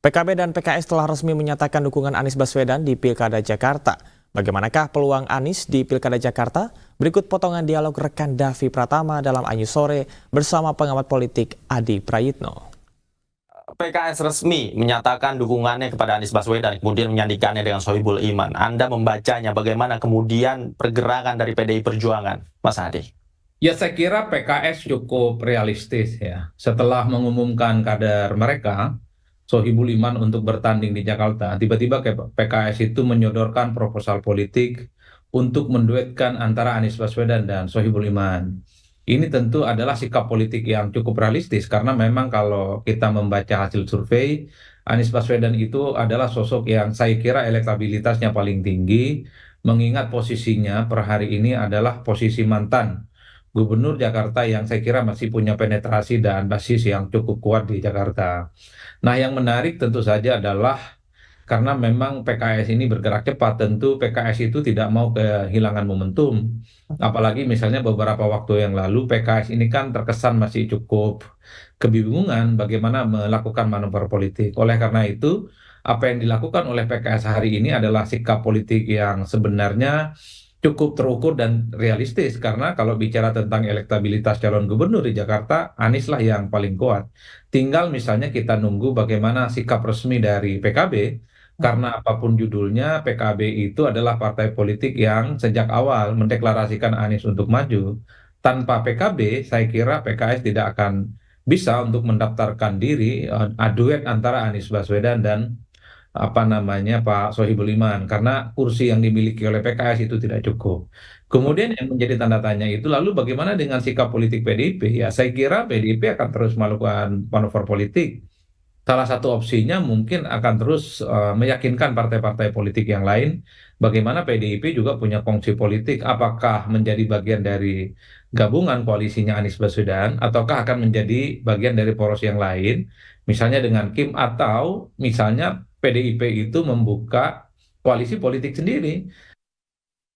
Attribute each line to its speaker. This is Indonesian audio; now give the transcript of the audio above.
Speaker 1: PKB dan PKS telah resmi menyatakan dukungan Anies Baswedan di Pilkada Jakarta. Bagaimanakah peluang Anies di Pilkada Jakarta? Berikut potongan dialog rekan Davi Pratama dalam Anyu Sore bersama pengamat politik Adi Prayitno.
Speaker 2: PKS resmi menyatakan dukungannya kepada Anies Baswedan, kemudian menyandingkannya dengan Sohibul Iman. Anda membacanya bagaimana kemudian pergerakan dari PDI Perjuangan, Mas Adi?
Speaker 3: Ya, saya kira PKS cukup realistis ya. Setelah mengumumkan kader mereka, Sohibul Iman untuk bertanding di Jakarta, tiba-tiba PKS itu menyodorkan proposal politik untuk menduetkan antara Anies Baswedan dan Sohibul Iman. Ini tentu adalah sikap politik yang cukup realistis karena memang kalau kita membaca hasil survei, Anies Baswedan itu adalah sosok yang saya kira elektabilitasnya paling tinggi, mengingat posisinya per hari ini adalah posisi mantan Gubernur Jakarta yang saya kira masih punya penetrasi dan basis yang cukup kuat di Jakarta. Nah, yang menarik tentu saja adalah karena memang PKS ini bergerak cepat, tentu PKS itu tidak mau kehilangan momentum. Apalagi misalnya beberapa waktu yang lalu PKS ini kan terkesan masih cukup kebingungan bagaimana melakukan manuver politik. Oleh karena itu, apa yang dilakukan oleh PKS hari ini adalah sikap politik yang sebenarnya cukup terukur dan realistis karena kalau bicara tentang elektabilitas calon gubernur di Jakarta, Anies lah yang paling kuat. Tinggal misalnya kita nunggu bagaimana sikap resmi dari PKB, karena apapun judulnya, PKB itu adalah partai politik yang sejak awal mendeklarasikan Anies untuk maju. Tanpa PKB, saya kira PKS tidak akan bisa untuk mendaftarkan diri duet antara Anies Baswedan dan Pak Sohibul Iman karena kursi yang dimiliki oleh PKS itu tidak cukup. Kemudian yang menjadi tanda tanya itu lalu bagaimana dengan sikap politik PDIP? Ya, saya kira PDIP akan terus melakukan manuver politik. Salah satu opsinya mungkin akan terus meyakinkan partai-partai politik yang lain bagaimana PDIP juga punya kongsi politik, apakah menjadi bagian dari gabungan koalisinya Anies Baswedan ataukah akan menjadi bagian dari poros yang lain, misalnya dengan Kim atau misalnya PDIP itu membuka koalisi politik sendiri.